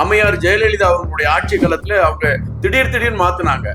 அம்மையார் ஜெயலலிதா அவர்களுடைய ஆட்சி காலத்துல அவங்க திடீர்னு மாத்தினாங்க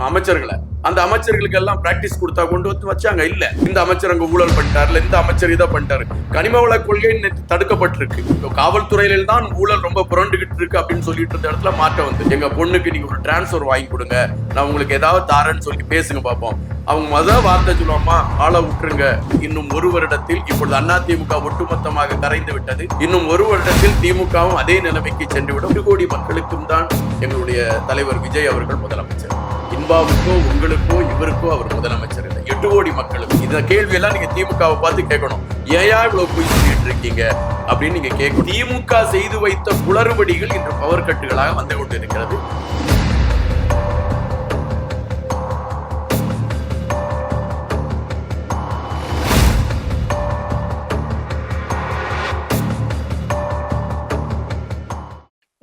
அமைச்சர்களை. அந்த அமைச்சர்களுக்கு எல்லாம் பிராக்டிஸ் கொடுத்தா கொண்டு வந்து வச்சாங்க. இல்ல இந்த அமைச்சர் அங்க ஊழல் பண்ணிட்டாரு, இந்த அமைச்சர் இதை பண்ணிட்டாரு. கனிம வள கொள்கை தடுக்கப்பட்டிருக்கு. காவல்துறையில தான் ஊழல் ரொம்ப புரண்டுகிட்டு இருக்கு அப்படின்னு சொல்லிட்டு இருந்த இடத்துல மாற்றம் வந்து, எங்க பொண்ணுக்கு நீங்க ஒரு டிரான்ஸ்பர் வாங்கி கொடுங்க, நான் உங்களுக்கு ஏதாவது தாரேன்னு சொல்லி பேசுங்க பார்ப்போம். அவங்க வார்த்தை சொல்லுவாமா, ஆளை விட்டுருங்க. இன்னும் ஒரு வருடத்தில், இப்பொழுது அதிமுக ஒட்டுமொத்தமாக கரைந்து விட்டது, இன்னும் ஒரு வருடத்தில் திமுகவும் அதே நிலைமைக்கு சென்றுவிடும். 1 கோடி மக்களுக்கும் தான் எங்களுடைய தலைவர் விஜய் அவர்கள் முதலமைச்சர். இன்பாவுக்கோ உங்களுக்கோ இவருக்கோ அவர் முதலமைச்சர் இல்லை, 8 கோடி மக்களுக்கு. இந்த கேள்வியெல்லாம் நீங்க திமுகவை பார்த்து கேட்கணும். ஏயா இவ்வளவு போய் சொல்லிட்டு இருக்கீங்க அப்படின்னு நீங்க கேட்கணும். திமுக செய்து வைத்த குளறுபடிகள் இன்று பவர் கட்டுகளாக வந்து கொண்டிருக்கிறது.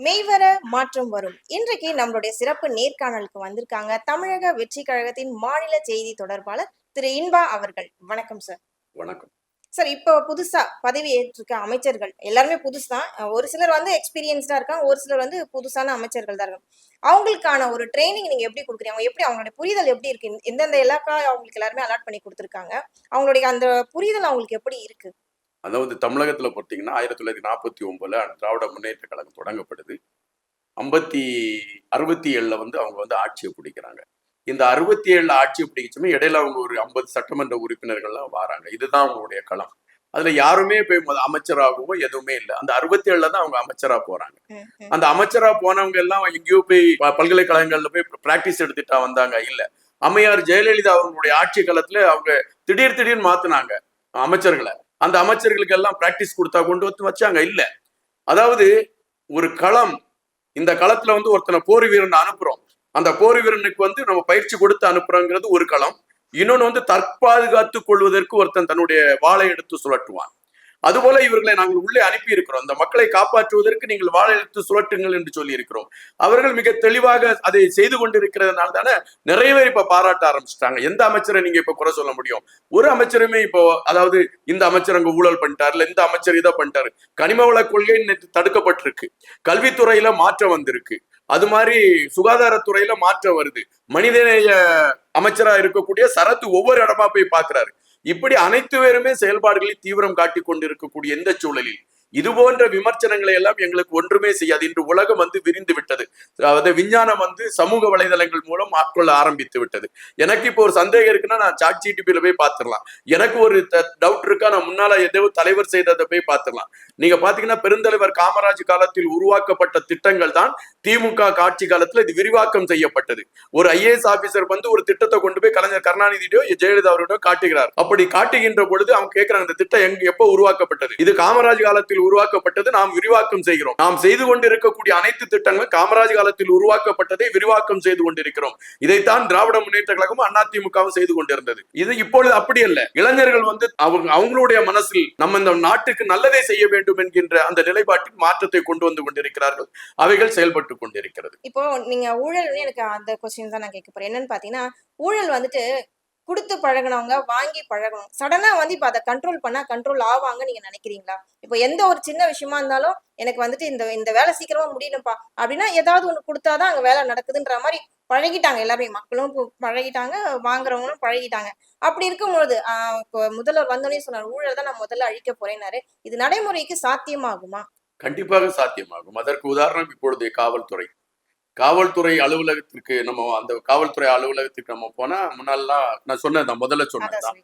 மெய்வர மாற்றம் வரும். இன்றைக்கு நம்மளுடைய சிறப்பு நேர்காணலுக்கு வந்திருக்காங்க தமிழக வெற்றி கழகத்தின் மாநில செய்தி தொடர்பாளர் திரு இன்பா அவர்கள். வணக்கம் சார். வணக்கம் சார். இப்போ புதுசா பதவி ஏற்றிருக்க அமைச்சர்கள் எல்லாருமே புதுசு தான். ஒரு சிலர் வந்து எக்ஸ்பீரியன்ஸ்டா இருக்காங்க, ஒரு சிலர் வந்து புதுசான அமைச்சர்கள் தான் இருக்காங்க. அவங்களுக்கான ஒரு ட்ரைனிங் நீங்க எப்படி கொடுக்குறீங்க? எப்படி அவங்களுடைய புரிதல் எப்படி இருக்கு? எந்தெந்த இலாக்கா அவங்களுக்கு எல்லாருமே அலாட் பண்ணி கொடுத்துருக்காங்க, அவங்களுடைய அந்த புரிதல் அவங்களுக்கு எப்படி இருக்கு? அதாவது தமிழகத்துல பார்த்தீங்கன்னா 1949 திராவிட முன்னேற்ற கழகம் தொடங்கப்படுது. 67 வந்து அவங்க வந்து ஆட்சியை பிடிக்கிறாங்க. இந்த 67 ஆட்சியை பிடிச்சுமே இடையில அவங்க ஒரு 50 சட்டமன்ற உறுப்பினர்கள்லாம் வராங்க. இதுதான் அவங்களுடைய களம். அதுல யாருமே போய் அமைச்சராகவோ எதுவுமே இல்லை. அந்த 67 தான் அவங்க அமைச்சரா போறாங்க. அந்த அமைச்சரா போனவங்க எல்லாம் எங்கேயோ போய் பல்கலைக்கழகங்கள்ல போய் பிராக்டிஸ் எடுத்துட்டா வந்தாங்க. இல்ல, அம்மையார் ஜெயலலிதா அவர்களுடைய ஆட்சி காலத்துல அவங்க திடீர்னு மாத்தினாங்க அமைச்சர்களை. அந்த அமைச்சர்களுக்கு எல்லாம் பிராக்டிஸ் கொடுத்தா கொண்டு வந்து வச்சாங்க. இல்ல, அதாவது ஒரு களம், இந்த களத்துல வந்து ஒருத்தனை போர் வீரன் அனுப்புறோம், அந்த போர் வீரனுக்கு வந்து நம்ம பயிற்சி கொடுத்து அனுப்புறோங்கிறது ஒரு களம். இன்னொன்னு வந்து தற்பாதுகாத்துக் கொள்வதற்கு ஒருத்தன் தன்னுடைய வாளை எடுத்து சுழட்டுவான். அதுபோல இவர்களை நாங்கள் உள்ளே அனுப்பி இருக்கிறோம். அந்த மக்களை காப்பாற்றுவதற்கு நீங்கள் வாழை எடுத்து சுழட்டுங்கள் என்று சொல்லி இருக்கிறோம். அவர்கள் மிக தெளிவாக அதை செய்து கொண்டிருக்கிறதுனால தானே நிறைய பேர் இப்ப பாராட்ட ஆரம்பிச்சிட்டாங்க. எந்த அமைச்சரை நீங்க இப்ப குறை சொல்ல முடியும்? ஒரு அமைச்சருமே இப்போ, அதாவது இந்த அமைச்சர் அங்க ஊழல் பண்ணிட்டாரு, இந்த அமைச்சர் இதை பண்ணிட்டாரு. கனிம வள கொள்கை தடுக்கப்பட்டிருக்கு. கல்வித்துறையில மாற்றம் வந்திருக்கு. அது மாதிரி சுகாதாரத்துறையில மாற்றம் வருது. மனிதநேய அமைச்சரா இருக்கக்கூடிய சரத்து ஒவ்வொரு இடமா போய் பாக்குறாரு. இப்படி அனைத்து பேருமே செயல்பாடுகளில் தீவிரம் காட்டிக் கொண்டிருக்கக்கூடிய இந்த சூழலில் இது போன்ற விமர்சனங்களை எல்லாம் எங்களுக்கு ஒன்றுமே செய்யாது. இன்று உலகம் வந்து விரிந்து விட்டது. அதாவது விஞ்ஞானம் வந்து சமூக வலைதளங்கள் மூலம் ஆட்கொள்ள ஆரம்பித்து விட்டது. எனக்கு இப்போ ஒரு சந்தேகம் இருக்குன்னா நான் ChatGPT போய் பார்த்துடலாம். எனக்கு ஒரு டவுட் இருக்கா, நான் முன்னால ஏதோ தலைவர் செய்ததை போய் பார்த்துடலாம். நீங்க பாத்தீங்கன்னா பெருந்தலைவர் காமராஜ் காலத்தில் உருவாக்கப்பட்ட திட்டங்கள் தான் திமுக ஆட்சி காலத்துல இது விரிவாக்கம் செய்யப்பட்டது. ஒரு IAS ஆபீசர் வந்து ஒரு திட்டத்தை கொண்டு போய் கலைஞர் கருணாநிதியோ ஜெயலலிதா அவர்களோ காட்டுகிறார். அப்படி காட்டுகின்ற பொழுது அவங்க கேட்கிறாங்க, இந்த திட்டம் எப்போ உருவாக்கப்பட்டது? இது காமராஜ் காலத்தில் உருவாக்கப்பட்டது, நாம் விரிவாக்கம் செய்கிறோம். நாம் செய்து கொண்டிருக்கக்கூடிய அனைத்து திட்டங்களும் காமராஜ் காலத்தில் உருவாக்கப்பட்டதை விரிவாக்கம் செய்து கொண்டிருக்கிறோம். இதைத்தான் திராவிட முன்னேற்ற கழகமும் அதிமுகவும் செய்து கொண்டிருந்தது. இது இப்பொழுது அப்படி அல்ல. இளைஞர்கள் வந்து அவங்களுடைய மனசில் நம்ம இந்த நாட்டுக்கு நல்லதை செய்ய வேண்டும் என்கின்ற அந்த நிலைப்பாட்டில் மாற்றத்தை கொண்டு வந்து கொண்டிருக்கிறார்கள். அவைகள் செயல்பட்டு கொண்டிருக்கிறது. இப்போ நீங்க ஊழல், எனக்கு அந்த கொஸ்டின் தான் நான் கேட்க போறேன். என்னன்னு பாத்தீங்கன்னா, ஊழல் வந்துட்டு கொடுத்து பழகினவங்க வாங்கி பழகணும். சடனா வந்து இப்ப அதை கண்ட்ரோல் பண்ணா கண்ட்ரோல் ஆவாங்க நீங்க நினைக்கிறீங்களா? இப்போ எந்த ஒரு சின்ன விஷயமா இருந்தாலும் எனக்கு வந்துட்டு இந்த வேலை சீக்கிரமா முடியணும்ப்பா அப்படின்னா ஏதாவது ஒண்ணு கொடுத்தாதான் அங்க வேலை நடக்குதுன்ற மாதிரி பழகிட்டாங்க. எல்லாருமே மக்களும் பழகிட்டாங்க, வாங்குறவங்களும் பழகிட்டாங்க. அப்படி இருக்கும்போது இப்போ முதல்வர் வந்தோடனே சொன்னார், ஊழல் தான் நான் முதல்ல அழிக்க போறேன்னாரு. இது நடைமுறைக்கு சாத்தியமாகுமா? கண்டிப்பாக சாத்தியமாகும். அதற்கு உதாரணம் இப்பொழுது காவல்துறை அலுவலகத்திற்கு அந்த காவல்துறை அலுவலகத்துக்கு நம்ம போனா முன்னாலாம் நான் சொன்னதான் முதல்ல சொன்னதுதான்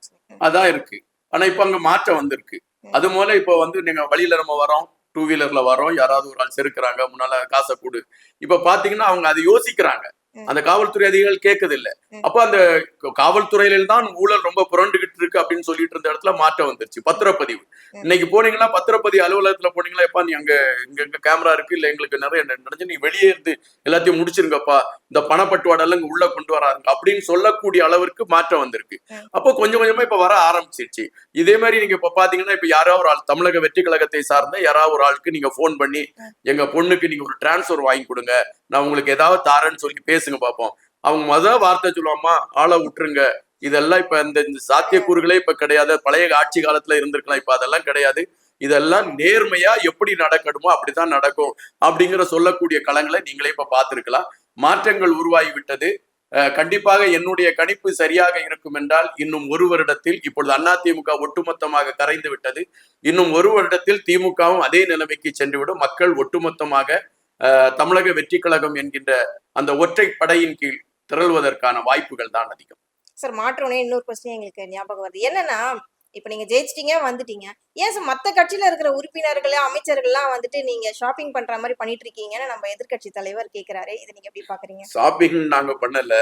அதான் இருக்கு. ஆனா இப்ப அங்க மாற்றம் வந்திருக்கு. அது போல இப்ப வந்து நீங்க வழியில நம்ம வரோம், 2 வீலர்ல வரோம், யாராவது ஒரு ஆள் செருக்குறாங்க, முன்னால காசை கொடு. இப்ப பாத்தீங்கன்னா அவங்க அதை யோசிக்கிறாங்க. அந்த காவல்துறை அதிகாரிகள் கேட்கது இல்ல. அப்ப அந்த காவல்துறையில தான் ஊழல் ரொம்ப புரண்டுகிட்டு இருக்கு அப்படின்னு சொல்லிட்டு இருந்த இடத்துல மாற்றம் வந்துருச்சு. பத்திரப்பதிவு இன்னைக்கு போனீங்கன்னா, பத்திரப்பதிவு அலுவலகத்துல போனீங்களா, எப்பா நீ இங்க கேமரா இருக்கு, இல்ல எங்களுக்கு நிறைய நடந்து, நீ வெளியே இருந்து எல்லாத்தையும் முடிச்சிருங்கப்பா, இந்த பணப்பட்டுவாடெல்லாம் இங்க உள்ள கொண்டு வராங்க அப்படின்னு சொல்லக்கூடிய அளவிற்கு மாற்றம் வந்திருக்கு. அப்போ கொஞ்சம் கொஞ்சமா இப்ப வர ஆரம்பிச்சிருச்சு. இதே மாதிரி நீங்க இப்ப பாத்தீங்கன்னா, இப்ப யாராவது ஒரு ஆள் தமிழக வெற்றி கழகத்தை சார்ந்த யாராவது ஒரு ஆளுக்கு நீங்க போன் பண்ணி, எங்க பொண்ணுக்கு நீங்க ஒரு டிரான்ஸ்பர் வாங்கி கொடுங்க, நான் உங்களுக்கு ஏதாவது தாரேன்னு சொல்லி பேசுங்க பார்ப்போம். அவங்க வார்த்தை சொல்லுவாமா, ஆளை விட்டுருங்க. இதெல்லாம் இப்ப இந்த சாத்தியக்கூறுகளே இப்ப கிடையாது. பழைய ஆட்சி காலத்துல இருந்திருக்கலாம், இப்ப அதெல்லாம் கிடையாது. இதெல்லாம் நேர்மையா எப்படி நடக்கணுமோ அப்படித்தான் நடக்கும் அப்படிங்கிற சொல்லக்கூடிய களங்களை நீங்களே இப்ப பார்த்திருக்கலாம். மாற்றங்கள் உருவாகி விட்டது. கண்டிப்பாக என்னுடைய கணிப்பு சரியாக இருக்கும் என்றால் இன்னும் ஒரு வருடத்தில், இப்பொழுது அதிமுக ஒட்டுமொத்தமாக கரைந்து விட்டது, இன்னும் ஒரு வருடத்தில் திமுகவும் அதே நிலைமைக்கு சென்றுவிடும். மக்கள் ஒட்டுமொத்தமாக தமிழக வெற்றி கழகம் என்கின்ற அந்த ஒற்றை படையின் கீழ் திரள்வதற்கான வாய்ப்புகள் தான் அதிகம். சார் மாற்றோனே இன்னொரு கொஸ்டின் எங்களுக்கு ஞாபகம் வருது. என்னன்னா, இப்ப நீங்க ஜெயிச்சிட்டீங்க, வந்துட்டீங்க. ஏன் சார் மத்த கட்சியில இருக்கிற உறுப்பினர்கள், அமைச்சர்கள்லாம் வந்துட்டு நீங்க ஷாப்பிங் பண்ற மாதிரி பண்ணிட்டு இருக்கீங்கன்னு நம்ம எதிர்க்கட்சி தலைவர் கேக்குறாரு. இதை நீங்க எப்படி பாக்குறீங்க? ஷாப்பிங் நாங்க பண்ணல.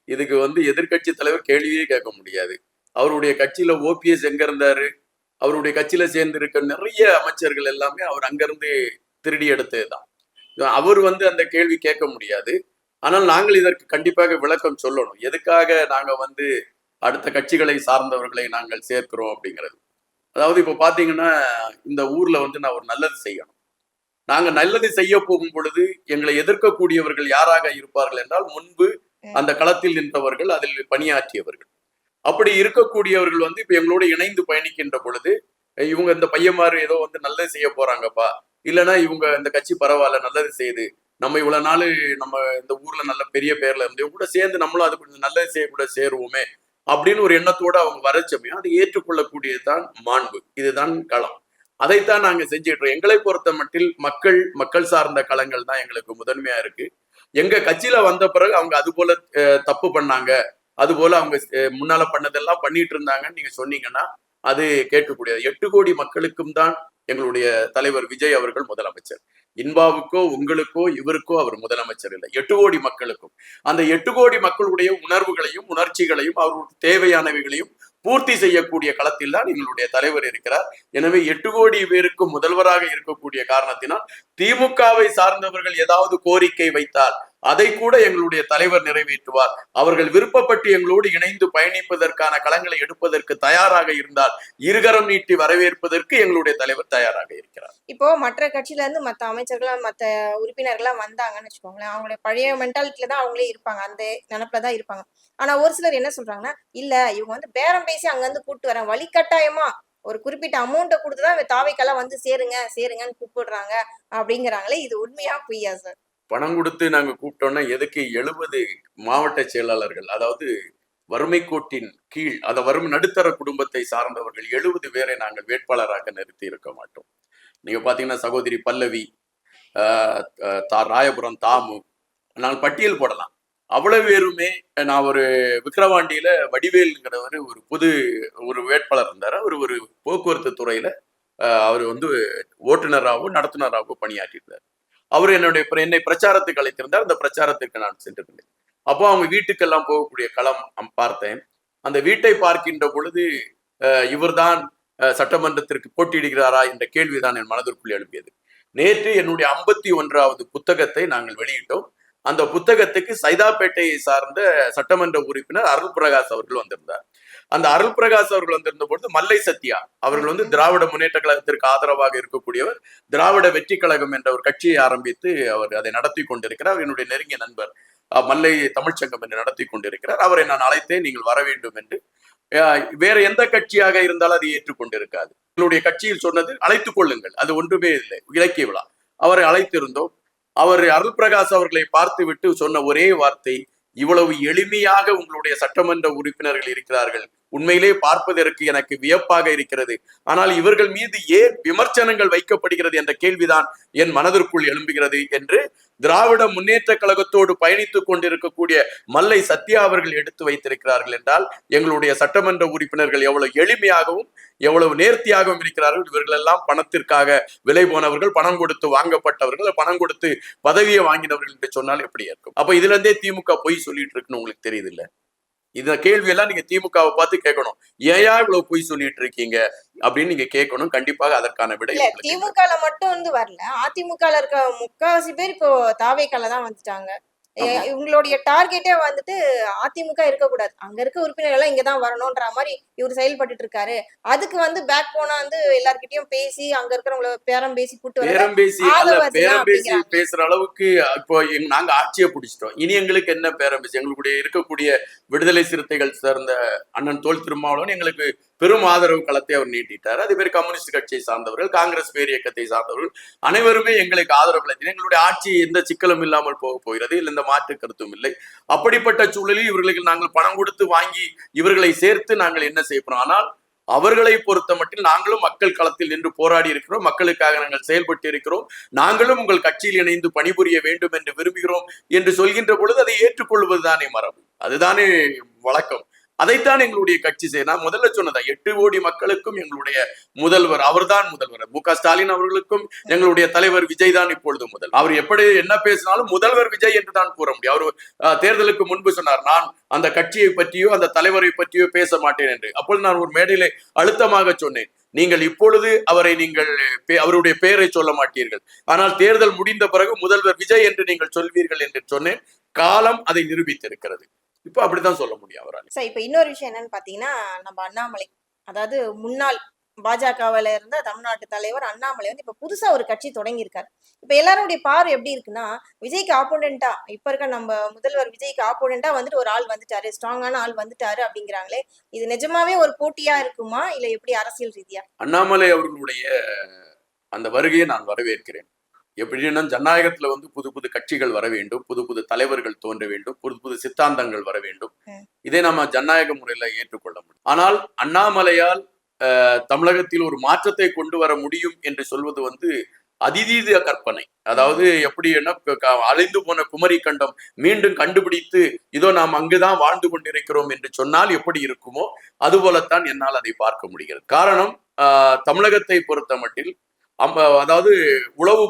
இதுக்கு எதிர்க்கட்சி தலைவர் கேள்வியே கேட்க முடியாது. அவருடைய கட்சியில ஓபிஎஸ் எங்க இருந்தாரு? அவருடைய கட்சியில சேர்ந்து இருக்க நிறைய அமைச்சர்கள் எல்லாமே அவர் அங்கிருந்து திருடி எடுத்ததுதான். அவர் அந்த கேள்வி கேட்க முடியாது. ஆனால் நாங்கள் இதற்கு கண்டிப்பாக விளக்கம் சொல்லணும். எதுக்காக நாங்க அடுத்த கட்சிகளை சார்ந்தவர்களை நாங்கள் சேர்க்கிறோம் அப்படிங்கிறது. அதாவது இப்ப பாத்தீங்கன்னா, இந்த ஊர்ல நான் ஒரு நல்லது செய்யணும். நாங்க நல்லது செய்ய போகும் பொழுது எங்களை எதிர்க்கக்கூடியவர்கள் யாராக இருப்பார்கள் என்றால், முன்பு அந்த களத்தில் நின்றவர்கள், அதில் பணியாற்றியவர்கள். அப்படி இருக்கக்கூடியவர்கள் இப்ப எங்களோட இணைந்து பயணிக்கின்ற பொழுது, இவங்க இந்த பையன்மாரு ஏதோ நல்லது செய்ய போறாங்கப்பா, இல்லைன்னா இவங்க இந்த கட்சி பரவாயில்ல நல்லது செய்யுது, நம்ம இவ்வளவு நாள் நம்ம இந்த ஊர்ல நல்ல பெரிய பேர்ல இருந்து கூட சேர்ந்து நம்மளும் அது கொஞ்சம் நல்லது செய்யக்கூட சேருவோமே அப்படின்னு ஒரு எண்ணத்தோட அவங்க வர சமயம் அதை ஏற்றுக்கொள்ளக்கூடியதுதான் மாண்பு. இதுதான் களம். அதைத்தான் நாங்க செஞ்சுட்டு எங்களை பொறுத்த மட்டில் மக்கள் சார்ந்த களங்கள் தான் எங்களுக்கு முதன்மையா இருக்கு. எங்க கட்சியில வந்த பிறகு அவங்க அது போல தப்பு பண்ணாங்க, அது போல அவங்க முன்னால பண்ணதெல்லாம் பண்ணிட்டு இருந்தாங்கன்னு நீங்க சொன்னீங்கன்னா அது கேட்கக்கூடியது. 8 கோடி மக்களுக்கும் தான் எங்களுடைய தலைவர் விஜய் அவர்கள் முதலமைச்சர். இன்பாவுக்கோ உங்களுக்கோ இவருக்கோ அவர் முதலமைச்சர் இல்லை, 8 கோடி மக்களுக்கும். அந்த 8 கோடி மக்களுடைய உணர்வுகளையும் உணர்ச்சிகளையும் அவர்களுக்கு தேவையானவைகளையும் பூர்த்தி செய்யக்கூடிய களத்தில் தான் எங்களுடைய தலைவர் இருக்கிறார். எனவே 8 கோடி பேருக்கும் முதல்வராக இருக்கக்கூடிய காரணத்தினால் திமுகவை சார்ந்தவர்கள் ஏதாவது கோரிக்கை வைத்தால் அதை கூட எங்களுடைய தலைவர் நிறைவேற்றுவார். அவர்கள் விருப்பப்பட்டு எங்களோடு இணைந்து பயணிப்பதற்கான களங்களை எடுப்பதற்கு தயாராக இருந்தால் இருகரம் நீட்டி வரவேற்பதற்கு எங்களுடைய தலைவர் தயாராக இருக்கிறார். இப்போ மற்ற கட்சியில இருந்து மத்த அமைச்சர்கள், மத்த உறுப்பினர்கள் வந்தாங்கன்னு வச்சுக்கோங்களேன், அவங்களுடைய பழைய மென்டாலிட்டியில தான் அவங்களே இருப்பாங்க, அந்த நினைப்புல தான் இருப்பாங்க. ஆனா ஒரு சிலர் என்ன சொல்றாங்கன்னா, இல்ல இவங்க பேரம் பேசி அங்க இருந்து கூப்பிட்டு வரேன், வழிகட்டாயமா ஒரு குறிப்பிட்ட அமௌண்ட்டை கொடுத்துதான் தாவைக்கெல்லாம் சேருங்கன்னு கூப்பிடுறாங்க அப்படிங்கிறாங்களே, இது உண்மையா பொய்யா சார்? பணம் கொடுத்து நாங்க கூப்பிட்டோம்னா எதுக்கு 70 மாவட்ட செயலாளர்கள், அதாவது வறுமை கோட்டின் கீழ் வறுமை நடுத்தர குடும்பத்தை சார்ந்தவர்கள் 70 பேரை நாங்கள் வேட்பாளராக நிறுத்தி இருக்க மாட்டோம். நீங்க பாத்தீங்கன்னா சகோதரி பல்லவி, ராயபுரம் தாமு, நாங்கள் பட்டியல் போடலாம். அவ்வளவு பேருமே, நான் ஒரு விக்கிரவாண்டியில வடிவேலுங்கிறவர் ஒரு வேட்பாளர் இருந்தார். அவர் ஒரு போக்குவரத்து துறையில அவர் ஓட்டுநராகவும் நடத்துனராகவும் பணியாற்றியிருந்தார். அவர் என்னை பிரச்சாரத்துக்கு அழைத்திருந்தார். அந்த பிரச்சாரத்துக்கு நான் சென்றிருந்தேன். அப்போ அவங்க வீட்டுக்கெல்லாம் போகக்கூடிய களம் பார்த்தேன். அந்த வீட்டை பார்க்கின்ற பொழுது இவர்தான் சட்டமன்றத்திற்கு போட்டியிடுகிறாரா என்ற கேள்விதான் என் மனதிற்குள் எழுப்பியது. நேற்று என்னுடைய 51வது புத்தகத்தை நாங்கள் வெளியிட்டோம். அந்த புத்தகத்துக்கு சைதாப்பேட்டையை சார்ந்த சட்டமன்ற உறுப்பினர் அருள் பிரகாஷ் அவர்கள் வந்திருந்தார். அந்த அருள் பிரகாஷ் அவர்கள் வந்திருந்த பொழுது மல்லை சத்யா அவர்கள் திராவிட முன்னேற்ற கழகத்திற்கு ஆதரவாக இருக்கக்கூடியவர், திராவிட வெற்றி கழகம் என்ற ஒரு கட்சியை ஆரம்பித்து அவர் அதை நடத்தி கொண்டிருக்கிறார். என்னுடைய நெருங்கிய நண்பர் மல்லை தமிழ்ச்சங்கம் என்று நடத்தி கொண்டிருக்கிறார். அவரை நான் அழைத்தேன், நீங்கள் வர வேண்டும் என்று. வேற எந்த கட்சியாக இருந்தாலும் அதை ஏற்றுக்கொண்டிருக்காது. எங்களுடைய கட்சியில் சொன்னது அழைத்துக் கொள்ளுங்கள், அது ஒன்றுமே இல்லை, இலக்கிய விழா. அவரை அழைத்திருந்தோம். அவர் அருள் பிரகாஷ் அவர்களை பார்த்து விட்டு சொன்ன ஒரே வார்த்தை, இவ்வளவு எளிமையாக உங்களுடைய சட்டமன்ற உறுப்பினர்கள் இருக்கிறார்கள், உண்மையிலே பார்ப்பதற்கு எனக்கு வியப்பாக இருக்கிறது. ஆனால் இவர்கள் மீது ஏன் விமர்சனங்கள் வைக்கப்படுகிறது என்ற கேள்விதான் என் மனதிற்குள் எழும்புகிறது என்று திராவிட முன்னேற்ற கழகத்தோடு பயணித்துக் கொண்டிருக்கக்கூடிய மல்லை சத்யா அவர்கள் எடுத்து வைத்திருக்கிறார்கள் என்றால் எங்களுடைய சட்டமன்ற உறுப்பினர்கள் எவ்வளவு எளிமையாகவும் எவ்வளவு நேர்த்தியாகவும் இருக்கிறார்கள். இவர்கள் எல்லாம் பணத்திற்காக விலை போனவர்கள், பணம் கொடுத்து வாங்கப்பட்டவர்கள், பணம் கொடுத்து பதவியை வாங்கினவர்கள் என்று சொன்னால் எப்படி இருக்கும்? அப்ப இதுல இருந்தே திமுக பொய் சொல்லிட்டு இருக்குன்னு உங்களுக்கு தெரியுது இல்ல? இந்த கேள்வி எல்லாம் நீங்க திமுகவை பார்த்து கேட்கணும். ஏயா இவ்வளவு பொய் சொல்லிட்டு இருக்கீங்க அப்படின்னு நீங்க கேட்கணும். கண்டிப்பாக அதற்கான விடை திமுக மட்டும் வரல, அதிமுக இருக்க முக்காவாசி பேர் இப்போ தாவேக்கால தான் வந்துட்டாங்க. இவங்களுடைய டார்கெட்டே அதிமுக இருக்கக்கூடாது, அங்க இருக்க உறுப்பினர்கள் எல்லாம் இங்கதான் வரணும்ன்ற மாதிரி இவர் செயல்பட்டு இருக்காரு. அதுக்கு பேக் போனா எல்லார்கிட்டயும் பேசி அங்க இருக்கிறவங்கள பேரம் பேசி பேசுற அளவுக்கு இப்போ நாங்க ஆட்சியை பிடிச்சிட்டோம். இனி எங்களுக்கு என்ன பேரம் பேசி? எங்களுடைய இருக்கக்கூடிய விடுதலை சிறுத்தைகள் சேர்ந்த அண்ணன் தோல் திருமாவளவன் எங்களுக்கு பெரும் ஆதரவு களத்தை அவர் நீட்டிட்டார். அதே மாதிரி கம்யூனிஸ்ட் கட்சியை சார்ந்தவர்கள், காங்கிரஸ் பேர் இயக்கத்தை சார்ந்தவர்கள் அனைவருமே எங்களுக்கு ஆதரவு அளித்தனர். எங்களுடைய ஆட்சி எந்த சிக்கலும் இல்லாமல் போக போகிறது, இல்லை எந்த மாற்று கருத்தும் இல்லை. அப்படிப்பட்ட சூழலில் இவர்களுக்கு நாங்கள் பணம் கொடுத்து வாங்கி இவர்களை சேர்த்து நாங்கள் என்ன செய்யப்போம்? ஆனால் அவர்களை பொறுத்த மட்டும் நாங்களும் மக்கள் களத்தில் நின்று போராடி இருக்கிறோம், மக்களுக்காக நாங்கள் செயல்பட்டு இருக்கிறோம், நாங்களும் உங்கள் கட்சியில் இணைந்து பணிபுரிய வேண்டும் என்று விரும்புகிறோம் என்று சொல்கின்ற பொழுது அதை ஏற்றுக்கொள்வதுதானே மரபு, அதுதானே வழக்கம். அதைத்தான் எங்களுடைய கட்சி செய்ய. நான் முதல்ல சொன்னதா 8 கோடி மக்களுக்கும் எங்களுடைய முதல்வர் அவர்தான் முதல்வர். மு.க. ஸ்டாலின் அவர்களுக்கும் எங்களுடைய தலைவர் விஜய் தான் இப்பொழுது முதல். அவர் எப்படி என்ன பேசினாலும் முதல்வர் விஜய் என்று தான் கூற முடியும். அவர் தேர்தலுக்கு முன்பு சொன்னார், நான் அந்த கட்சியை பற்றியோ அந்த தலைவரை பற்றியோ பேச மாட்டேன் என்று. அப்பொழுது நான் ஒரு மேடையிலே அழுத்தமாக சொன்னேன், நீங்கள் இப்பொழுது அவருடைய பெயரை சொல்ல மாட்டீர்கள், ஆனால் தேர்தல் முடிந்த பிறகு முதல்வர் விஜய் என்று நீங்கள் சொல்வீர்கள் என்று சொன்னேன். காலம் அதை நிரூபித்திருக்கிறது. இப்ப அப்படித்தான் சொல்ல முடியும் அவரால். சார், இப்ப இன்னொரு விஷயம் என்னன்னு பாத்தீங்கன்னா, நம்ம அண்ணாமலை, அதாவது முன்னாள் பாஜகவில இருந்த தமிழ்நாட்டு தலைவர் அண்ணாமலை வந்து இப்ப புதுசா ஒரு கட்சி தொடங்கி இருக்காரு. இப்ப எல்லாருடைய பார்வை எப்படி இருக்குன்னா, விஜய்க்கு ஆப்போனண்டா, இப்ப இருக்க நம்ம முதல்வர் விஜய்க்கு ஆப்போனண்டா வந்துட்டு ஒரு ஆள் வந்துட்டாரு, ஸ்ட்ராங்கான ஆள் வந்துட்டாரு அப்படிங்கிறாங்களே, இது நிஜமாவே ஒரு போட்டியா இருக்குமா, இல்ல எப்படி அரசியல் ரீதியா? அண்ணாமலை அவர்களுடைய அந்த வருகையை நான் வரவேற்கிறேன். எப்படின்னா, ஜனநாயகத்துல வந்து புது புது கட்சிகள் வர வேண்டும், புது புது தலைவர்கள் தோன்ற வேண்டும், புது புது சித்தாந்தங்கள் வர வேண்டும். இதை நம்ம ஜனநாயக முறையில ஏற்றுக்கொள்ள முடியும். ஆனால் அண்ணாமலையால் தமிழகத்தில் ஒரு மாற்றத்தை கொண்டு வர முடியும் என்று சொல்வது வந்து அதிதீத கற்பனை. அதாவது எப்படின்னா, அழிந்து போன குமரி கண்டம் மீண்டும் கண்டுபிடித்து இதோ நாம் அங்குதான் வாழ்ந்து கொண்டிருக்கிறோம் என்று சொன்னால் எப்படி இருக்குமோ அதுபோலத்தான் என்னால் அதை பார்க்க முடிகிறது. காரணம், தமிழகத்தை பொறுத்த மட்டில் அதாவது உளவு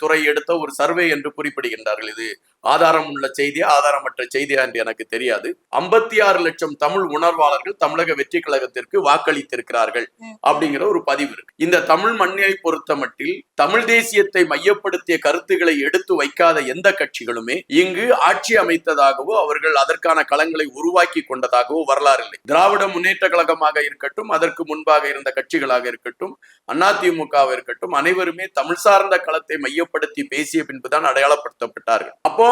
துறை எடுத்த ஒரு சர்வே என்று குறிப்பிடுகின்றார்கள். இது ஆதாரம் உள்ள செய்தியா ஆதாரமற்ற செய்தியா என்று எனக்கு தெரியாது. 56 லட்சம் தமிழ் உணர்வாளர்கள் தமிழக வெற்றி கழகத்திற்கு வாக்களித்திருக்கிறார்கள் அப்படிங்கிற ஒரு பதிவு இருக்கு. இந்த தமிழ் மண்ணை பொறுத்த மட்டில் தமிழ் தேசியத்தை மையப்படுத்திய கருத்துக்களை எடுத்து வைக்காத எந்த கட்சிகளுமே இங்கு ஆட்சி அமைத்ததாகவோ அவர்கள் அதற்கான களங்களை உருவாக்கி கொண்டதாகவோ வரலாறு இல்லை. திராவிட முன்னேற்ற கழகமாக இருக்கட்டும், அதற்கு முன்பாக இருந்த கட்சிகளாக இருக்கட்டும், அதிமுகவாக இருக்கட்டும், அனைவருமே தமிழ் சார்ந்த களத்தை மையப்படுத்தி பேசிய பின்புதான் அடையாளப்படுத்தப்பட்டார்கள். அப்போ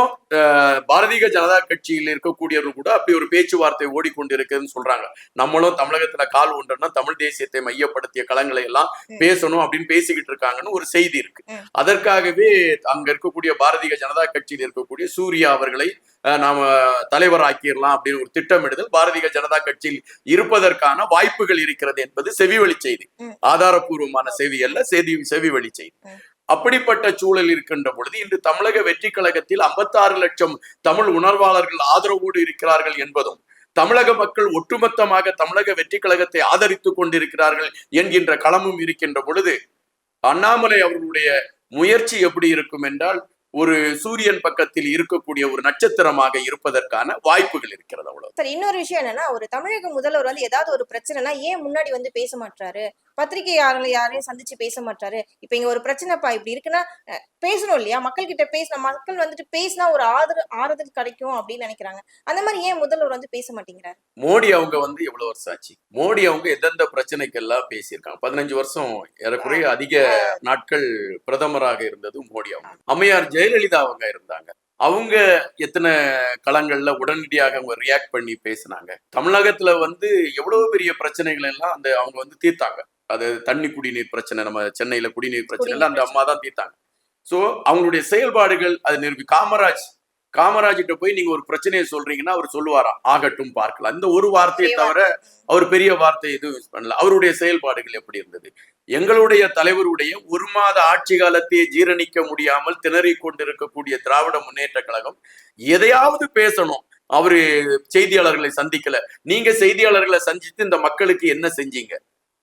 பாரதிய ஜனதா கட்சியில் இருக்கக்கூடியவர்கள் கூட அப்படி ஒரு பேச்சுவார்த்தை ஓடிக்கொண்டிருக்குன்னு சொல்றாங்க. நம்மளும் தமிழகத்துல கால் ஒன்றா தமிழ் தேசியத்தை மையப்படுத்திய களங்களை எல்லாம் பேசணும் அப்படின்னு பேசிக்கிட்டு இருக்காங்கன்னு ஒரு செய்தி இருக்கு. அதற்காகவே அங்க இருக்கக்கூடிய பாரதிய ஜனதா கட்சியில் இருக்கக்கூடிய சூர்யா அவர்களை நாம தலைவராக்கிடலாம் அப்படின்னு ஒரு திட்டமிடுதல் பாரதிய ஜனதா கட்சியில் இருப்பதற்கான வாய்ப்புகள் இருக்கிறது என்பது செவிவழி செய்தி, ஆதாரபூர்வமான செய்தி அல்ல, செவிவழி செய்தி. அப்படிப்பட்ட சூழல் இருக்கின்ற பொழுது இன்று தமிழக வெற்றி கழகத்தில் 56 லட்சம் தமிழ் உணர்வாளர்கள் ஆதரவோடு இருக்கிறார்கள் என்பதும், தமிழக மக்கள் ஒட்டுமொத்தமாக தமிழக வெற்றி கழகத்தை ஆதரித்துக் கொண்டிருக்கிறார்கள் என்கின்ற களமும் இருக்கின்ற பொழுது அண்ணாமலை அவர்களுடைய முயற்சி எப்படி இருக்கும் என்றால், ஒரு சூரியன் பக்கத்தில் இருக்கக்கூடிய ஒரு நட்சத்திரமாக இருப்பதற்கான வாய்ப்புகள் இருக்கிறது. அவ்வளவு. சார், இன்னொரு விஷயம் என்னன்னா, ஒரு தமிழக முதல்வர் வந்து ஏதாவது ஒரு பிரச்சனைனா ஏன் முன்னாடி வந்து பேச மாட்டாரு, யாரையும் சந்திச்சு பேச மாட்டாரு? இப்ப இங்க ஒரு பிரச்சனைப்பா இப்படி இருக்குன்னா பேசணும் இல்லையா? மக்கள் கிட்ட பேசின மக்கள் வந்துட்டு பேசினா ஒரு ஆறுதல் கிடைக்கும் அப்படின்னு நினைக்கிறாங்க. அந்த மாதிரி ஏன் முதல்வர் வந்து பேச மாட்டேங்கிறாரு? மோடி அவங்க வந்து எவ்வளவு வருஷம் ஆச்சு? மோடி அவங்க எந்தெந்த பிரச்சனைக்கெல்லாம் பேசியிருக்காங்க? 15 வருஷம் ஏறக்குறைய அதிக நாட்கள் பிரதமராக இருந்தது மோடி அவங்க. அம்மையார் ஜெயலலிதா அவங்க இருந்தாங்க. அவங்க எத்தனை களங்கள்ல உடனடியாக அவங்க ரியாக்ட் பண்ணி பேசினாங்க. தமிழகத்துல வந்து எவ்வளவு பெரிய பிரச்சனைகள் எல்லாம் அவங்க வந்து தீர்த்தாங்க. அது தண்ணி குடிநீர் பிரச்சனை, நம்ம சென்னையில குடிநீர் பிரச்சனை எல்லாம் அந்த அம்மா தான் தீர்த்தாங்க. சோ அவங்களுடைய செயல்பாடுகள் அது நிரூபி. காமராஜ் கிட்ட போய் நீங்க ஒரு பிரச்சனையை சொல்றீங்கன்னா அவர் சொல்லுவாராம், ஆகட்டும் பார்க்கலாம். இந்த ஒரு வார்த்தையை தவிர அவர் பெரிய வார்த்தை எதுவும் யூஸ் பண்ணல. அவருடைய செயல்பாடுகள் எப்படி இருந்தது? எங்களுடைய தலைவருடைய 1 மாத ஆட்சி காலத்தையே ஜீரணிக்க முடியாமல் திணறிக் கொண்டிருக்கக்கூடிய திராவிட முன்னேற்ற கழகம் எதையாவது பேசணும். அவரு செய்தியாளர்களை சந்திக்கல. நீங்க செய்தியாளர்களை சந்தித்து இந்த மக்களுக்கு என்ன செஞ்சீங்க?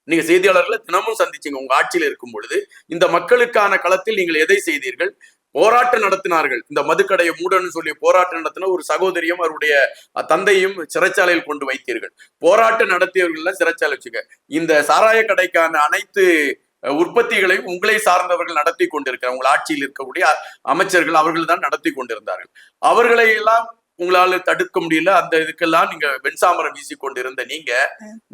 நீங்க செய்தியாளர்களை தினமும் சந்திச்சீங்க. உங்க ஆட்சியில் இருக்கும் பொழுது இந்த மக்களுக்கான களத்தில் நீங்கள் எதை செய்தீர்கள்? போராட்டம் நடத்தினார்கள். இந்த மதுக்கடையை மூடன்னு சொல்லி போராட்டம் நடத்தின ஒரு சகோதரியும் அவருடைய தந்தையும் சிறைச்சாலையில் கொண்டு வைத்தீர்கள். போராட்டம் நடத்தியவர்கள் சிறைச்சாலை வச்சுக்க. இந்த சாராய கடைக்கான அனைத்து உற்பத்திகளையும் உங்களை சார்ந்தவர்கள் நடத்தி கொண்டிருக்கிறார். உங்கள் ஆட்சியில் இருக்கக்கூடிய அமைச்சர்கள் அவர்கள் தான் நடத்தி கொண்டிருந்தார்கள். அவர்களை எல்லாம் உங்களால தடுக்க முடியல. அந்த இதுக்கெல்லாம் நீங்க வெண்சாமரம் வீசி கொண்டிருந்த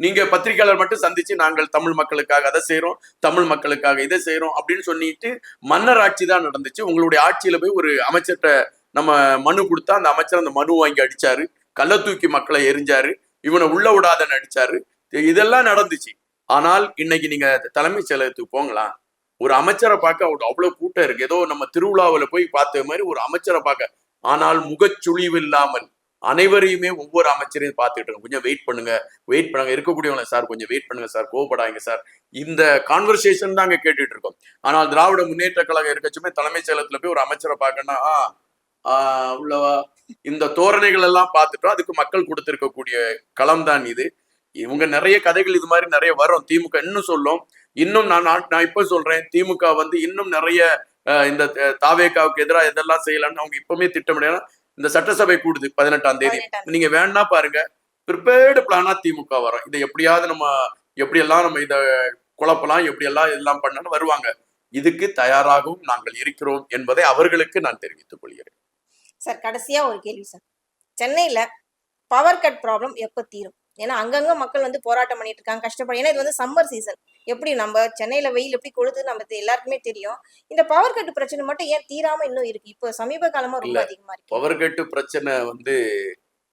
நீங்க பத்திரிகையாளர் மட்டும் சந்திச்சு நாங்கள் தமிழ் மக்களுக்காக அதை செய்யறோம், தமிழ் மக்களுக்காக இதை செய்யறோம் அப்படின்னு சொல்லிட்டு மன்னர் ஆட்சி தான் நடந்துச்சு. உங்களுடைய ஆட்சியில போய் ஒரு அமைச்சர்கிட்ட நம்ம மனு கொடுத்தா அந்த அமைச்சர் அந்த மனு வாங்கி அடிச்சாரு, கள்ள தூக்கி மக்களை எரிஞ்சாரு, இவனை உள்ள விடாதன்னு அடிச்சாரு. இதெல்லாம் நடந்துச்சு. ஆனால் இன்னைக்கு நீங்க தலைமைச் செயலகத்துக்கு போங்களாம், ஒரு அமைச்சரை பார்க்க அவ்வளவு கூட்டம் இருக்கு. ஏதோ நம்ம திருவிழாவுல போய் பார்த்த மாதிரி ஒரு அமைச்சரை பார்க்க. ஆனால் முகச்சுழிவு இல்லாமல் அனைவரையுமே ஒவ்வொரு அமைச்சரையும் பார்த்துட்டு இருக்கோம். கொஞ்சம் வெயிட் பண்ணுங்க, வெயிட் பண்ணுங்க, இருக்கக்கூடியவங்க சார் கொஞ்சம் வெயிட் பண்ணுங்க சார், கோவப்படாதீங்க சார். இந்த கான்வர்சேஷன் தான் அங்க கேட்டுட்டு இருக்கோம். ஆனால் திராவிட முன்னேற்ற கழகம் இருக்கச்சுமே தலைமைச் செயலகத்துல போய் ஒரு அமைச்சரை பார்க்கணும்னா உள்ளவா இந்த தோரணைகள் எல்லாம் பார்த்துட்டோம். அதுக்கு மக்கள் கொடுத்திருக்கக்கூடிய களம் தான் இது. இவங்க நிறைய கதைகள் இது மாதிரி நிறைய வரும். திமுக இன்னும் சொல்லும். இன்னும் நான் இப்ப சொல்றேன், திமுக வந்து இன்னும் நிறைய இந்த தாவேகாவுக்கு எதிராக எதெல்லாம் செய்யலாம்னு அவங்க இப்பவுமே திட்டமிடலாம். இந்த சட்டசபை கூடுது 18ஆம் தேதி. நீங்க வேணா பாருங்க, ப்ரிப்பேர்டு பிளானா திமுக வரும். இதை எப்படியாவது நம்ம எப்படியெல்லாம் நம்ம இதை குழப்பலாம், எப்படியெல்லாம் எல்லாம் பண்ணணும் வருவாங்க. இதுக்கு தயாராகவும் நாங்கள் இருக்கிறோம் என்பதை அவர்களுக்கு நான் தெரிவித்துக் கொள்கிறேன். சார் கடைசியா ஒரு கேள்வி சார். சென்னையில பவர் கட் ப்ராப்ளம் எப்ப தீரும்? ஏன்னா அங்கங்க மக்கள் வந்து போராட்டம் பண்ணிட்டு இருக்காங்க, கஷ்டப்படும். ஏன்னா இது வந்து சம்மர் சீசன். எப்படி நம்ம சென்னையில வெயில் எப்படி கொளுத்து நம்ம எல்லாருக்குமே தெரியும். இந்த பவர் கட் பிரச்சனை மட்டும் ஏன் தீராம இன்னும் இருக்கு? இப்போ சமீப காலமா ரொம்ப அதிகமா இருக்கு. பவர் கட் பிரச்சனை வந்து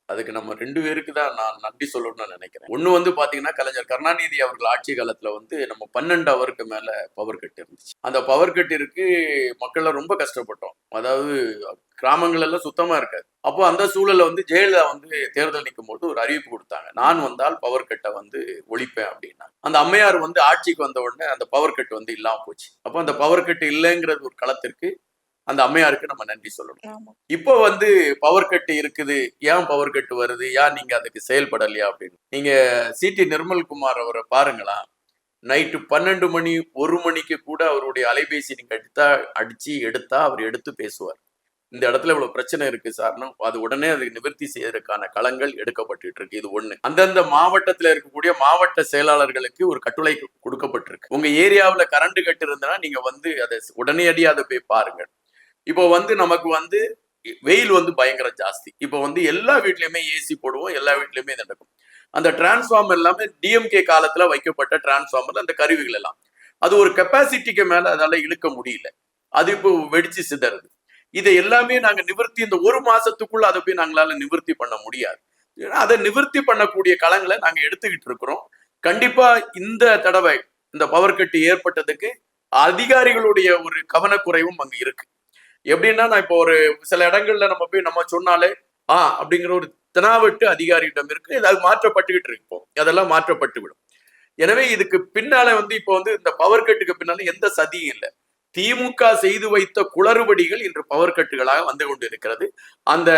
அதுக்கு நம்ம 2 பேருக்கு தான் நான் நன்றி சொல்லணும்னு நினைக்கிறேன். ஒண்ணு வந்து பாத்தீங்கன்னா, கலைஞர் கருணாநிதி அவர்கள் ஆட்சி காலத்துல வந்து நம்ம 12 ஹவருக்கு மேல பவர் கட் இருந்துச்சு. அந்த பவர் கட்டிற்கு மக்கள் ரொம்ப கஷ்டப்பட்டோம். அதாவது கிராமங்கள் எல்லாம் சுத்தமா இருக்காது. அப்போ அந்த சூழல்ல வந்து ஜெயலலிதா வந்து தேர்தல் நிற்கும் போது ஒரு அறிவிப்பு கொடுத்தாங்க, நான் வந்தால் பவர் கட்டை வந்து ஒழிப்பேன் அப்படின்னா. அந்த அம்மையார் வந்து ஆட்சிக்கு வந்த உடனே அந்த பவர் கட் வந்து இல்லாம போச்சு. அப்போ அந்த பவர் கட் இல்லைங்கிறது ஒரு களத்திற்கு அந்த அம்மையாருக்கு நம்ம நன்றி சொல்லணும். இப்போ வந்து பவர் கட்டு இருக்குது, ஏன் பவர் கட்டு வருது, ஏன் நீங்க அதுக்கு செயல்படலையா அப்படின்னு நீங்க சிடி நிர்மல்குமார் அவரை பாருங்களா. நைட்டு 12 மணி 1 மணிக்கு கூட அவருடைய அலைபேசி நீங்க எடுத்தா அவர் எடுத்து பேசுவார். இந்த இடத்துல இவ்வளவு பிரச்சனை இருக்கு சார்னா அது உடனே அதை நிவர்த்தி செய்யறதுக்கான களங்கள் எடுக்கப்பட்டு இருக்கு. இது ஒண்ணு. அந்தந்த மாவட்டத்துல இருக்கக்கூடிய மாவட்ட செயலாளர்களுக்கு ஒரு கட்டுரை கொடுக்கப்பட்டிருக்கு. உங்க ஏரியாவுல கரண்ட் கட்டு இருந்தனா நீங்க வந்து அதை உடனடியாக அதை போய் பாருங்க. இப்போ வந்து நமக்கு வந்து வெயில் வந்து பயங்கர ஜாஸ்தி. இப்போ வந்து எல்லா வீட்லயுமே ஏசி போடுவோம், எல்லா வீட்லயுமே நடக்கும். அந்த டிரான்ஸ்ஃபார்மர் எல்லாமே டிஎம்கே காலத்துல வைக்கப்பட்ட டிரான்ஸ்ஃபார்மர், அந்த கருவிகள் எல்லாம் அது ஒரு கெப்பாசிட்டிக்கு மேல அதால இழுக்க முடியல, அது இப்போ வெடிச்சு சிதறுது. இதை எல்லாமே நாங்க நிவர்த்தி இந்த 1 மாசத்துக்குள்ள அதை போய் நாங்களால நிவர்த்தி பண்ண முடியாது. அதை நிவர்த்தி பண்ணக்கூடிய களங்களை நாங்க எடுத்துக்கிட்டு இருக்கிறோம். கண்டிப்பா இந்த தடவை இந்த பவர் கட்டு ஏற்பட்டதுக்கு அதிகாரிகளுடைய ஒரு கவனக்குறைவும் அங்க இருக்கு. எப்படின்னா, நான் இப்போ ஒரு சில இடங்கள்ல நம்ம போய் நம்ம சொன்னாலே அப்படிங்கிற ஒரு தினாவட்டு அதிகாரியிடம் இருக்கு. அது மாற்றப்பட்டுக்கிட்டு இருக்கு. அதெல்லாம் மாற்றப்பட்டு விடும். எனவே இதுக்கு பின்னால வந்து இப்போ வந்து இந்த பவர் கட்டுக்கு பின்னால எந்த சதியும் இல்லை. திமுக செய்து வைத்த குளறுபடிகள் இன்று பவர் கட்டுகளாக வந்து கொண்டு இருக்கிறது. அந்த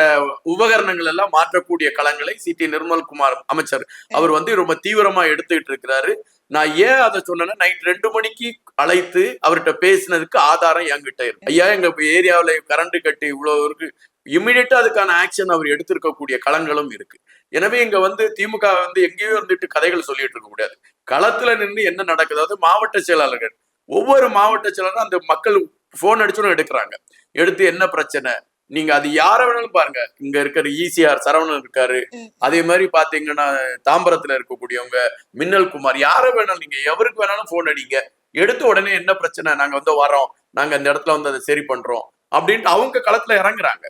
உபகரணங்கள் எல்லாம் மாற்றக்கூடிய களங்களை சிடி நிர்மல்குமார் அமைச்சர் அவர் வந்து ரொம்ப தீவிரமா எடுத்துக்கிட்டு இருக்கிறாரு. நான் ஏன் அதை சொன்னேன்னா, நைட் 2 மணிக்கு அழைத்து அவர்கிட்ட பேசினதுக்கு ஆதாரம் என்கிட்ட இருக்கு. ஐயா, எங்க ஏரியாவில கரண்ட் கட்டு இவ்வளவு இருக்கு, இம்மிடியட்டா அதுக்கான ஆக்ஷன் அவர் எடுத்திருக்கக்கூடிய களங்களும் இருக்கு. எனவே இங்க வந்து திமுக வந்து எங்கேயோ இருந்துட்டு கதைகள் சொல்லிட்டு இருக்க கூடாது. களத்துல நின்று என்ன நடக்குது, அதாவது மாவட்ட செயலாளர்கள் ஒவ்வொரு மாவட்ட செயலாளரும் அந்த மக்கள் போன் அடிச்சோன்னு எடுக்கிறாங்க. எடுத்து என்ன பிரச்சனை, நீங்க அது யார வேணாலும் பாருங்க. இங்க இருக்கிற ஈசிஆர் சரவணன் இருக்காரு, அதே மாதிரி பாத்தீங்கன்னா தாம்பரத்துல இருக்கக்கூடியவங்க மின்னல் குமார், யார வேணாலும் நீங்க எவருக்கு வேணாலும் போன் அடிங்க, எடுத்து உடனே என்ன பிரச்சனை, நாங்க வந்து வரோம், நாங்க இந்த இடத்துல வந்து அதை சரி பண்றோம் அப்படின்ட்டு அவங்க களத்துல இறங்குறாங்க.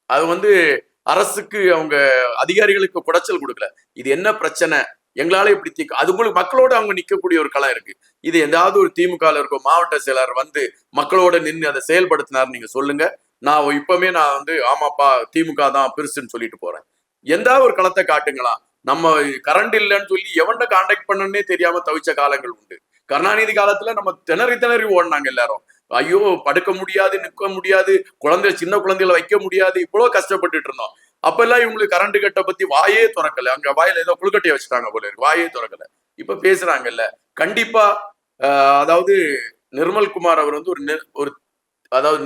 அது வந்து அரசுக்கு அவங்க அதிகாரிகளுக்கு குடைச்சல் கொடுக்கல. இது என்ன பிரச்சனை, எங்களால இப்படி தீர்க்க, அது உங்களுக்கு மக்களோட அவங்க நிக்கக்கூடிய ஒரு களம் இருக்கு. இது ஏதாவது ஒரு திமுக இருக்க மாவட்ட செயலாளர் வந்து மக்களோட நின்று அதை செயல்படுத்தினார் நீங்க சொல்லுங்க. நான் இப்பவுமே நான் வந்து ஆமாப்பா திமுக தான் பெருசுன்னு சொல்லிட்டு போறேன். எந்த ஒரு களத்தை காட்டுங்களா. நம்ம கரண்ட் இல்லைன்னு சொல்லி எவன்ட கான்டாக்ட் பண்ணனே தெரியாம தவிச்ச காலங்கள் உண்டு. கருணாநிதி காலத்துல நம்ம திணறி ஓடினாங்க எல்லாரும். ஐயோ, படுக்க முடியாது, நிற்க முடியாது, சின்ன குழந்தைகளை வைக்க முடியாது, இவ்வளவு கஷ்டப்பட்டுட்டு இருந்தோம். அப்பெல்லாம் இவங்களுக்கு கரண்ட் கட்டை பத்தி வாயே திறக்கல. அங்க வாயில ஏதோ குளுக்கட்டையை வச்சுட்டாங்க போல இருக்கு, வாயே திறக்கல. இப்ப பேசுறாங்கல்ல. கண்டிப்பா அதாவது நிர்மல்குமார் அவர் வந்து ஒரு அதாவது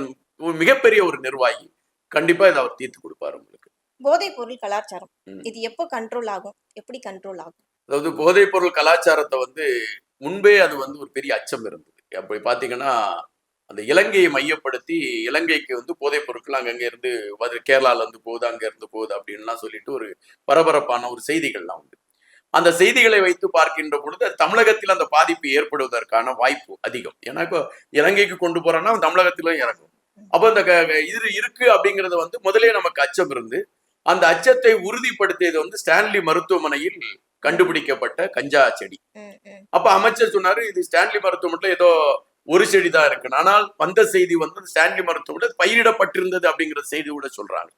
மிகப்பெரிய ஒரு நிர்வாகி. கண்டிப்பா இதை அவர் தீர்த்து கொடுப்பாரு உங்களுக்கு. போதைப் பொருள் கலாச்சாரம் இது எப்போ கண்ட்ரோல் ஆகும், எப்படி கண்ட்ரோல் ஆகும்? அதாவது போதைப் பொருள் கலாச்சாரத்தை வந்து முன்பே அது வந்து ஒரு பெரிய அச்சம் இருந்தது. அப்படி பாத்தீங்கன்னா, அந்த இலங்கையை மையப்படுத்தி இலங்கைக்கு வந்து போதைப் பொருட்கள் அங்கங்க இருந்து கேரளால இருந்து போகுது, அங்க இருந்து போகுது அப்படின்லாம் சொல்லிட்டு ஒரு பரபரப்பான ஒரு செய்திகள்லாம் உண்டு. அந்த செய்திகளை வைத்து பார்க்கின்ற பொழுது தமிழகத்தில் அந்த பாதிப்பு ஏற்படுவதற்கான வாய்ப்பு அதிகம். ஏன்னா இப்போ இலங்கைக்கு கொண்டு போறோம்னா தமிழகத்திலும் இறங்கும். அப்போ இந்த இது இருக்கு அப்படிங்கறது வந்து முதலே நமக்கு அச்சம் இருந்து, அந்த அச்சத்தை உறுதிப்படுத்தியது வந்து ஸ்டான்லி மருத்துவமனையில் கண்டுபிடிக்கப்பட்ட கஞ்சா செடி. ம், ம். அப்ப அமைச்சர் சொன்னாரு, இது ஸ்டான்லி மருத்துவமனையில ஏதோ ஒரு செடி தான் இருக்கு. ஆனால் வந்த செய்தி வந்து ஸ்டான்லி மருத்துவமனையில் பயிரிடப்பட்டிருந்தது அப்படிங்கிற செய்தி கூட சொல்றாங்க.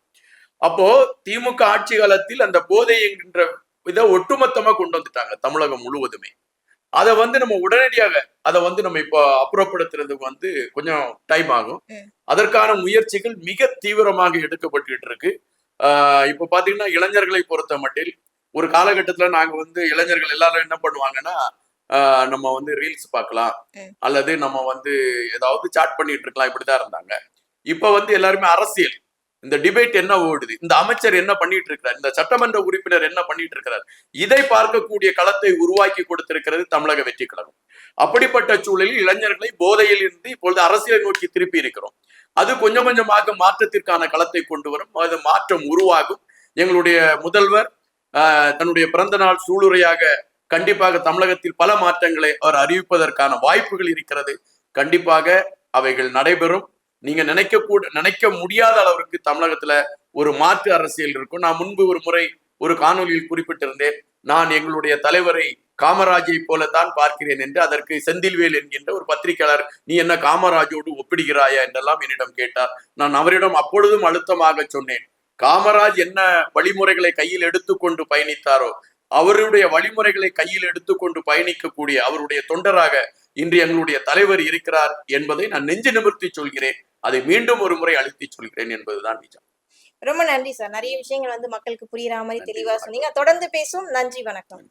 அப்போ திமுக ஆட்சி காலத்தில் அந்த போதை என்கின்ற இதை ஒட்டுமொத்தமா கொண்டு வந்துட்டாங்க தமிழகம் முழுவதுமே. அதை வந்து நம்ம உடனடியாக அதை வந்து நம்ம இப்போ அப்புறப்படுத்துறதுக்கு வந்து கொஞ்சம் டைம் ஆகும். ம். அதற்கான முயற்சிகள் மிக தீவிரமாக எடுக்கப்பட்டு இருக்கு. இப்ப பாத்தீங்கன்னா இளைஞர்களை பொறுத்த மட்டில் ஒரு காலகட்டத்துல நாங்க வந்து இளைஞர்கள் எல்லாரும் என்ன பண்ணுவாங்கன்னா, நம்ம வந்து ரீல்ஸ் பார்க்கலாம், ம். அல்லது நம்ம வந்து ஏதாவது சாட் பண்ணிட்டு இருக்கலாம், இப்படிதான் இருந்தாங்க. இப்ப வந்து எல்லாருமே அரசியல், இந்த டிபேட் என்ன ஓடுது, இந்த அமைச்சர் என்ன பண்ணிட்டு இருக்கிறார், இந்த சட்டமன்ற உறுப்பினர் என்ன பண்ணிட்டு இருக்கிறார், இதை பார்க்கக்கூடிய களத்தை உருவாக்கி கொடுத்திருக்கிறது தமிழக வெற்றி கழகம். அப்படிப்பட்ட சூழலில் இளைஞர்களை போதையில் இருந்து இப்பொழுது அரசியலை நோக்கி திருப்பி இருக்கிறோம். அது கொஞ்சம் கொஞ்சமாக மாற்றத்திற்கான களத்தை கொண்டு வரும். அது மாற்றம் உருவாகும். எங்களுடைய முதல்வர் தன்னுடைய பிறந்த நாள் சூளுரையாக கண்டிப்பாக தமிழகத்தில் பல மாற்றங்களை அவர் அறிவிப்பதற்கான வாய்ப்புகள் இருக்கிறது. கண்டிப்பாக அவைகள் நடைபெறும். நீங்க நினைக்க முடியாத அளவிற்கு தமிழகத்துல ஒரு மாற்று அரசியல் இருக்கும். நான் முன்பு ஒரு முறை ஒரு காணொலியில் குறிப்பிட்டிருந்தேன், நான் எங்களுடைய தலைவரை காமராஜை போலத்தான் பார்க்கிறேன் என்று. அதற்கு செந்தில்வேல் என்கின்ற ஒரு பத்திரிகையாளர், நீ என்ன காமராஜோடு ஒப்பிடுகிறாயா என்றெல்லாம் என்னிடம் கேட்டார். நான் அவரிடம் அப்பொழுதும் அழுத்தமாக சொன்னேன், காமராஜ் என்ன வழிமுறைகளை கையில் எடுத்துக்கொண்டு பயணித்தாரோ அவருடைய வழிமுறைகளை கையில் எடுத்துக்கொண்டு பயணிக்கக்கூடிய அவருடைய தொண்டராக இன்று எங்களுடைய தலைவர் இருக்கிறார் என்பதை நான் நெஞ்சு நிமிர்த்தி சொல்கிறேன். அதை மீண்டும் ஒரு முறை அழுத்தி சொல்கிறேன் என்பதுதான் நிஜம். ரொம்ப நன்றி சார். நிறைய விஷயங்கள் வந்து மக்களுக்கு புரியுற மாதிரி தெளிவா சொன்னீங்க. தொடர்ந்து பேசும். நன்றி, வணக்கம்.